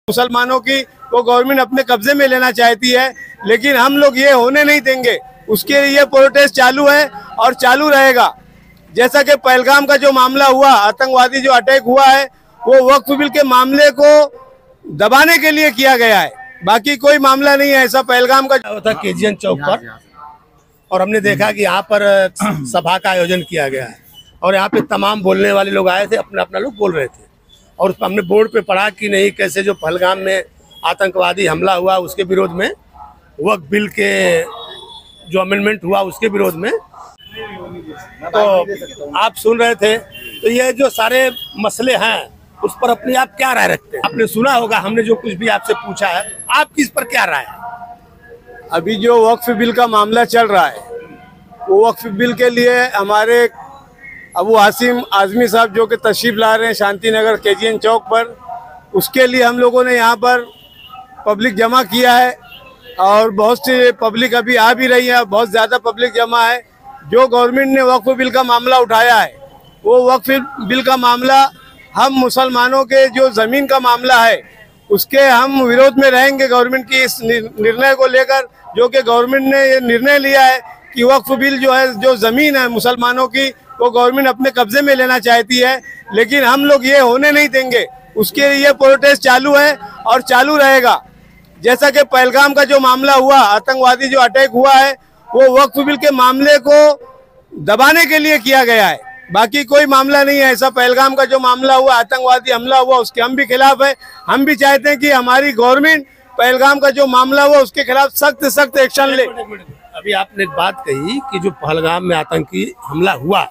मुसलमानों की वो गवर्नमेंट अपने कब्जे में लेना चाहती है, लेकिन हम लोग ये होने नहीं देंगे। उसके लिए प्रोटेस्ट चालू है और चालू रहेगा। जैसा कि पहलगाम का जो मामला हुआ, आतंकवादी जो अटैक हुआ है, वो वक्फ बिल के मामले को दबाने के लिए किया गया है, बाकी कोई मामला नहीं है। ऐसा पहलगाम का था केजीएन चौक पर, और हमने देखा कि यहाँ पर सभा का आयोजन किया गया है और यहाँ पे तमाम बोलने वाले लोग आए थे, अपना अपना लोग बोल रहे थे। और हमने बोर्ड पे पढ़ा कि नहीं, कैसे जो पहलगाम में आतंकवादी हमला हुआ उसके विरोध में, वक्फ बिल के जो अमेंडमेंट हुआ उसके विरोध में, तो आप सुन रहे थे। तो ये जो सारे मसले हैं उस पर अपनी आप क्या राय रखते हैं? आपने सुना होगा, हमने जो कुछ भी आपसे पूछा है, आपकी इस पर क्या राय है? अभी जो वक्फ बिल का मामला चल रहा है, वो वक्फ बिल के लिए हमारे अबू हासिम आजमी साहब जो कि तशरीफ ला रहे हैं शांति नगर केजीएन चौक पर, उसके लिए हम लोगों ने यहाँ पर पब्लिक जमा किया है और बहुत सी पब्लिक अभी आ भी रही है, बहुत ज़्यादा पब्लिक जमा है। जो गवर्नमेंट ने वक्फ बिल का मामला उठाया है, वो वक्फ बिल का मामला हम मुसलमानों के जो ज़मीन का मामला है उसके हम विरोध में रहेंगे। गवर्नमेंट की इस निर्णय को लेकर, जो कि गवर्नमेंट ने ये निर्णय लिया है कि वक्फ बिल जो है, जो ज़मीन है मुसलमानों की, वो गवर्नमेंट अपने कब्जे में लेना चाहती है, लेकिन हम लोग ये होने नहीं देंगे। उसके लिए प्रोटेस्ट चालू है और चालू रहेगा। जैसा कि पहलगाम का जो मामला हुआ, आतंकवादी जो अटैक हुआ है, वो वक्फ बिल के मामले को दबाने के लिए किया गया है, बाकी कोई मामला नहीं है। ऐसा पहलगाम का जो मामला हुआ, आतंकवादी हमला हुआ, उसके हम भी खिलाफ है। हम भी चाहते हैं कि हमारी गवर्नमेंट पहलगाम का जो मामला हुआ उसके खिलाफ सख्त सख्त एक्शन ले। अभी आपने एक बात कही कि जो पहलगाम में आतंकी हमला हुआ,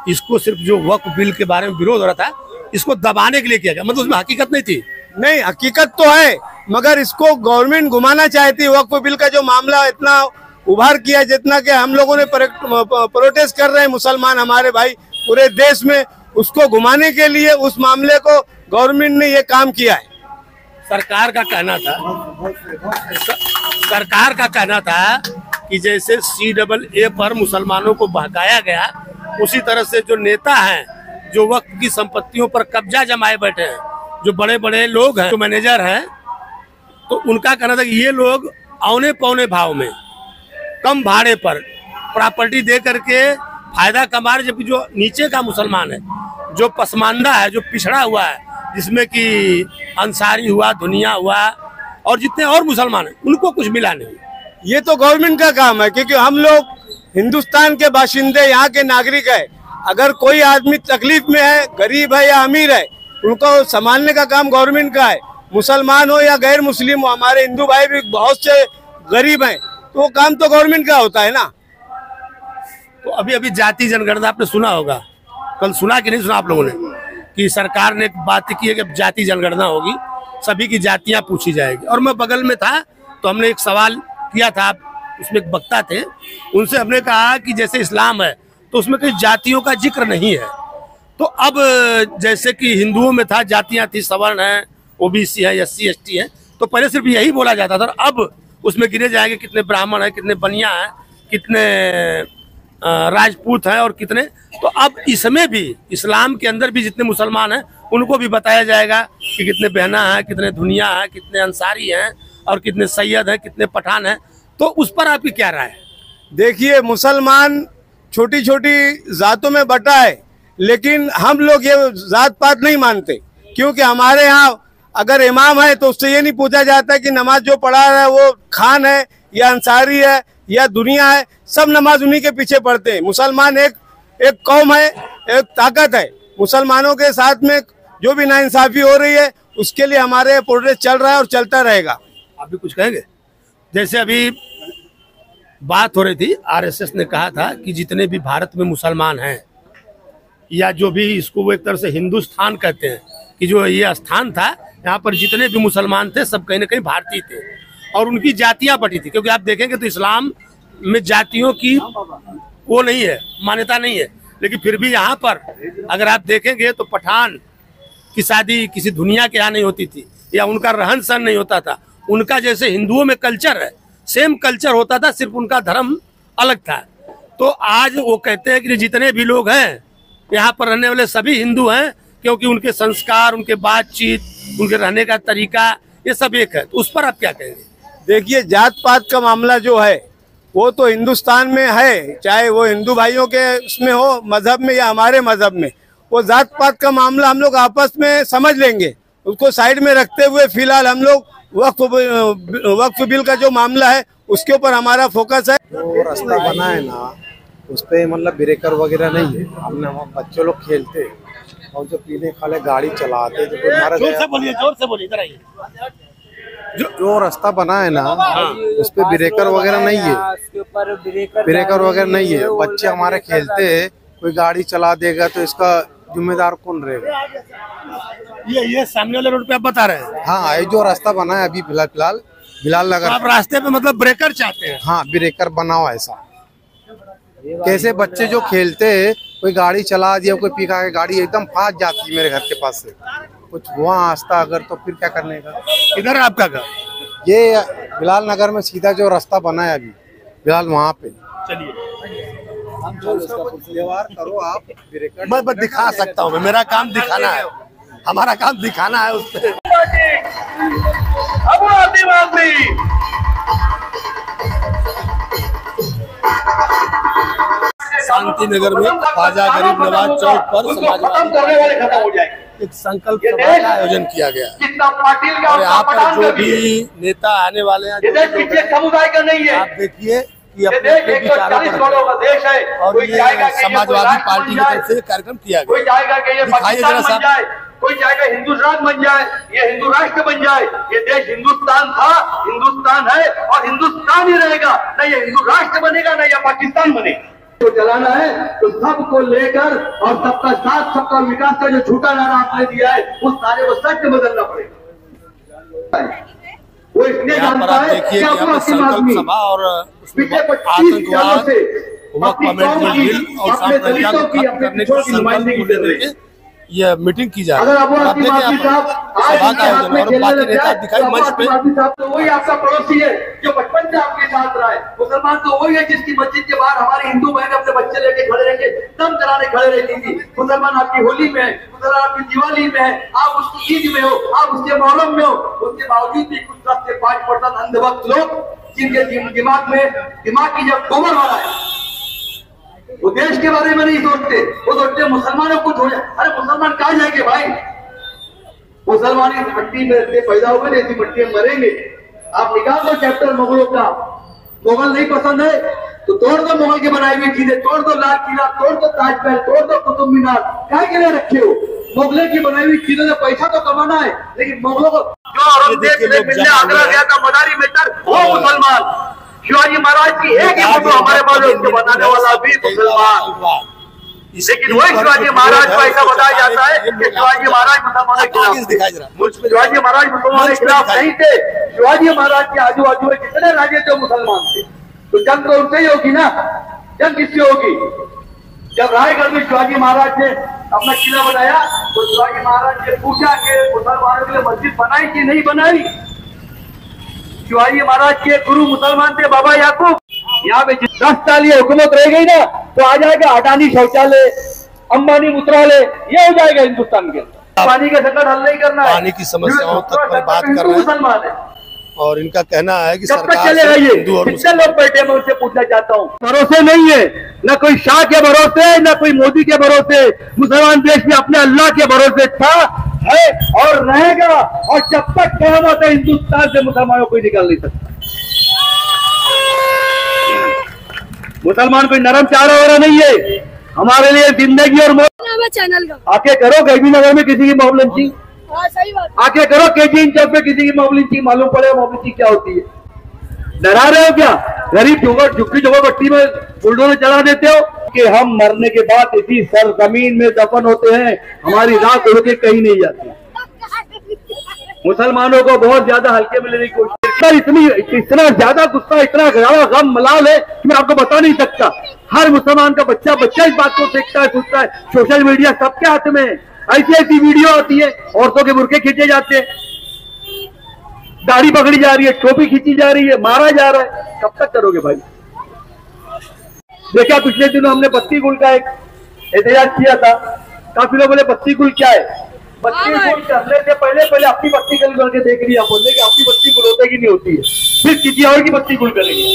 इसको सिर्फ जो वक्फ बिल के बारे में विरोध हो रहा था, इसको दबाने के लिए किया गया, मतलब उसमें हकीकत नहीं थी। नहीं, हकीकत तो है, मगर इसको गवर्नमेंट घुमाना चाहती है। वक्फ बिल का जो मामला इतना उभार किया, जितना कि हम लोगों ने प्रोटेस्ट कर रहे हैं मुसलमान हमारे भाई पूरे देश में, उसको घुमाने के लिए उस मामले को गवर्नमेंट ने ये काम किया है। सरकार का कहना था कि जैसे CAA पर मुसलमानों को बहकाया गया, उसी तरह से जो नेता हैं, जो वक्त की संपत्तियों पर कब्जा जमाए बैठे हैं, जो बड़े बड़े लोग हैं, जो मैनेजर हैं, तो उनका कहना था कि ये लोग औने पौने भाव में, कम भाड़े पर प्रॉपर्टी दे करके फायदा कमा रहे, जबकि जो नीचे का मुसलमान है, जो पसमानदा है, जो पिछड़ा हुआ है, जिसमें कि अंसारी हुआ, दुनिया हुआ और जितने और मुसलमान हैं, उनको कुछ मिला नहीं। ये तो गवर्नमेंट का काम है, क्योंकि हम लोग हिंदुस्तान के बाशिंदे, यहाँ के नागरिक है। अगर कोई आदमी तकलीफ में है, गरीब है या अमीर है, उनको संभालने का काम गवर्नमेंट का है। मुसलमान हो या गैर मुस्लिम हो, हमारे हिंदू भाई भी बहुत से गरीब हैं, तो वो काम तो गवर्नमेंट का होता है ना। तो अभी जाति जनगणना आपने सुना होगा, कल सुना कि नहीं सुना आप लोगों ने, कि सरकार ने एक बात की है कि जाति जनगणना होगी, सभी की जातियां पूछी जाएगी। और मैं बगल में था तो हमने एक सवाल किया था, उसमें एक वक्ता थे, उनसे हमने कहा कि जैसे इस्लाम है तो उसमें कोई जातियों का जिक्र नहीं है। तो अब जैसे कि हिंदुओं में था, जातियां थी, सवर्ण है, OBC है, SC ST है, तो पहले सिर्फ यही बोला जाता था। अब उसमें गिने जाएंगे कितने ब्राह्मण हैं, कितने बनिया हैं, कितने राजपूत हैं और कितने। तो अब इसमें भी, इस्लाम के अंदर भी जितने मुसलमान हैं उनको भी बताया जाएगा कि कितने बहना हैं, कितने दुनिया हैं, कितने अंसारी हैं और कितने सैयद हैं, कितने पठान हैं। तो उस पर आपकी क्या राय है? देखिए, मुसलमान छोटी छोटी जातों में बटा है, लेकिन हम लोग ये जात पात नहीं मानते, क्योंकि हमारे यहाँ अगर इमाम है तो उससे ये नहीं पूछा जाता कि नमाज जो पढ़ा रहा है वो खान है या अंसारी है या दुनिया है, सब नमाज उन्हीं के पीछे पढ़ते हैं। मुसलमान एक कौम है, एक ताकत है। मुसलमानों के साथ में जो भी नाइंसाफी हो रही है, उसके लिए हमारे प्रोटेस्ट चल रहा है और चलता रहेगा। आप भी कुछ कहेंगे? जैसे अभी बात हो रही थी, RSS ने कहा था कि जितने भी भारत में मुसलमान हैं, या जो भी इसको वो एक तरह से हिंदुस्तान कहते हैं, कि जो ये स्थान था, यहाँ पर जितने भी मुसलमान थे सब कहीं ना कहीं भारतीय थे और उनकी जातियां बटी थी। क्योंकि आप देखेंगे तो इस्लाम में जातियों की वो नहीं है, मान्यता नहीं है, लेकिन फिर भी यहाँ पर अगर आप देखेंगे तो पठान की शादी किसी दुनिया के यहाँ नहीं होती थी, या उनका रहन सहन नहीं होता था। उनका जैसे हिंदुओं में कल्चर है, सेम कल्चर होता था, सिर्फ उनका धर्म अलग था। तो आज वो कहते हैं कि जितने भी लोग हैं यहाँ पर रहने वाले सभी हिंदू हैं, क्योंकि उनके संस्कार, उनके बातचीत, उनके रहने का तरीका ये सब एक है, तो उस पर आप क्या कहेंगे? देखिए, जात पात का मामला जो है वो तो हिंदुस्तान में है, चाहे वो हिंदू भाइयों के उसमें हो, मजहब में या हमारे मजहब में। वो जात पात का मामला हम लोग आपस में समझ लेंगे, उसको साइड में रखते हुए फिलहाल हम लोग वक्फ बिल का जो मामला है उसके ऊपर हमारा फोकस है। जो रास्ता बना है ना, उस पे मतलब ब्रेकर वगैरह नहीं है। हमने बच्चे लोग खेलते हैं और जो पीने खाले गाड़ी चलाते तो कोई मारा जोर से बोलिए, जोर से बोलिए, इधर आइए। जो रास्ता बना है ना, उस पे ब्रेकर वगैरह नहीं है, ब्रेकर वगैरह नहीं है। बच्चे हमारे खेलते हैं, कोई गाड़ी चला देगा तो इसका जिम्मेदार कौन रहेगा? ये सामने वाले रोड पे आप बता रहे हैं? हाँ, ये जो रास्ता बना है अभी फिलहाल बिलाल नगर, आप रास्ते पे मतलब ब्रेकर चाहते हैं? हाँ, ब्रेकर बनाओ। ऐसा कैसे बच्चे जो खेलते हैं, कोई गाड़ी चला दिया, कोई पीका के गाड़ी एकदम फास्ट जाती है मेरे घर के पास से, कुछ हुआ आस्था अगर तो फिर क्या करने का? इधर आपका घर? ये बिलाल नगर में सीधा जो रास्ता बना है अभी बिलाल, वहाँ पे। चलिए व्यवहार करो आप। मैं बस दिखा सकता हूँ, मेरा काम दिखाना है, हमारा काम दिखाना है उस पे। शांति नगर में ख्वाजा गरीब नवाज चौक पर समाजवादी एक संकल्प सभा का आयोजन किया गया और यहाँ पर जो भी नेता आने वाले हैं समुदाय का नहीं है। आप देखिए कि अपने विचारों पर और ये समाजवादी पार्टी की तरफ से कार्यक्रम किया गया। कोई चाहेगा कि ये पाकिस्तान बन जाए, कोई चाहेगा हिंदुस्तान बन जाए, ये हिंदू राष्ट्र बन जाए। ये देश हिंदुस्तान था, हिंदुस्तान है और हिंदुस्तान ही रहेगा। न ये हिंदू राष्ट्र बनेगा, न ये पाकिस्तान बनेगा। तो चलाना है तो सबको लेकर और सबका साथ, सबका विकास का जो झूठा नारा आपने दिया है उस सारे को सच में बदलना पड़ेगा। वो इसलिए जानता है कि अपना संकल्प सभा और पिछले 25 सालों से अपने दलितों की, अपने पिछड़ों की नुमाइंदगी कर रहे हैं। ये मीटिंग की जा रही है। अगर अबू आसिम साहब सभा का आयोजन और बाकी नेता दिखाई मंच पे, तो वही आपका पड़ोसी है जो बचपन से आपके साथ रहा है। मुसलमान तो वही है जिसकी मस्जिद के बाहर हमारी हिंदू बहनें अपने बच्चे लेके खड़े रहेंगे, दम कराने खड़े रहती थी। मुसलमान आपकी होली में है, मुसलमान आपकी दिवाली में है, आप उसकी ईद में हो, आप उसके मोहर्रम में हो, उसके बावजूद भी कुछ 10 से 5% अंधभक्त लोग जिनके दिमाग की जब गोबर वाला है, वो देश के बारे में नहीं सोचते, वो सोचते मुसलमानों को छोड़े। अरे मुसलमान कहाँ जाएंगे भाई? मुसलमान इस मिट्टी में पैदा हो गए, इसी मिट्टी में मरेंगे। आप निकाल दो चैप्टर मुगलों का। मुगल नहीं पसंद है तो तोड़ दो, मुगल के बनाई हुई चीजें तोड़ दो, लाल किला तोड़ दो, ताजमहल तोड़ दो, कुतुब मीनार क्या के लिए रखे हो? मुगलों की बनाई हुई चीजों से पैसा तो कमाना है, लेकिन मुगलों को जो औरंगजेब से मिलने आगरा गया था मदारी में तर, वो मुसलमान। शिवाजी महाराज की एक ही फोटो हमारे पास है, उसको बताने वाला भी मुसलमान। लेकिन वही शिवाजी महाराज को ऐसा बताया जाता है कि शिवाजी महाराज मुसलमानों के खिलाफ, शिवाजी महाराज मुसलमानों के खिलाफ नहीं थे। शिवाजी महाराज के आजू बाजू में कितने राजे जो मुसलमान थे, तो जंग तो उनसे ही होगी ना। जंग किससे होगी? जब रायगढ़ में शिवाजी महाराज ने अपना किला बनाया तो शिवाजी महाराज ने पूछा कि मुसलमानों के लिए मस्जिद बनाई कि नहीं बनाई। शिवाजी महाराज के गुरु मुसलमान थे बाबा याकूब। यहाँ पे 10 साल ये हुकूमत रह गई ना, तो आ जाएगा अडानी शौचालय, अंबानी मूत्रालय, ये हो जाएगा हिंदुस्तान के। पानी का संकट हल नहीं करना है, पानी की समस्याओं तक पर बात कर रहे हैं मुसलमान है। और इनका कहना है कि कब तक सरकार चलेगा ये? हिंदू और कितने लोग बैठे, मैं उनसे पूछना चाहता हूँ। भरोसे नहीं है, न कोई शाह के भरोसे, न कोई मोदी के भरोसे। मुसलमान देश में अपने अल्लाह के भरोसे था, है और रहेगा। और जब तक क़यामत है हिंदुस्तान से मुसलमानों को निकाल नहीं सकता। मुसलमान कोई नरम चारा हो रहा नहीं है, हमारे लिए जिंदगी और मौत। चैनल का आके करो गरीबी नगर में किसी की मोबलंची, सही बात। आके करो केजीएन चौक पे किसी की मोबलंची, मालूम पड़ेगा मोबलंची क्या होती है। डरा रहे हो क्या? गरीब झुग्गी झोपड़पट्टी में बुलडोजर चला देते हो कि हम मरने के बाद इसी सरजमीन में दफन होते हैं, हमारी राख उड़ के कहीं नहीं जाती। मुसलमानों को बहुत ज्यादा हल्के में लेने की कोशिश, इतना ज्यादा गुस्सा, इतना ज्यादा गम मलाल है कि मैं आपको बता नहीं सकता। हर मुसलमान का बच्चा इस बात को देखता है, सोचता है। सोशल मीडिया सबके हाथ में है, ऐसी ऐसी वीडियो आती है, औरतों के बुर्के खींचे जाते हैं, दाढ़ी पकड़ी जा रही है, टोपी खींची जा रही है, मारा जा रहा है। कब तक करोगे भाई? देखा पिछले दिनों हमने बत्ती गुल का एक एहतजाज किया था। काफी लोग बोले बत्ती गुल क्या है? बत्ती गुल करने से पहले पहले अपनी बत्ती गुल करके देख लिया, बोलने की अपनी बत्ती गुल होती कि नहीं होती है, फिर किसी और की बत्ती गुल करेंगे।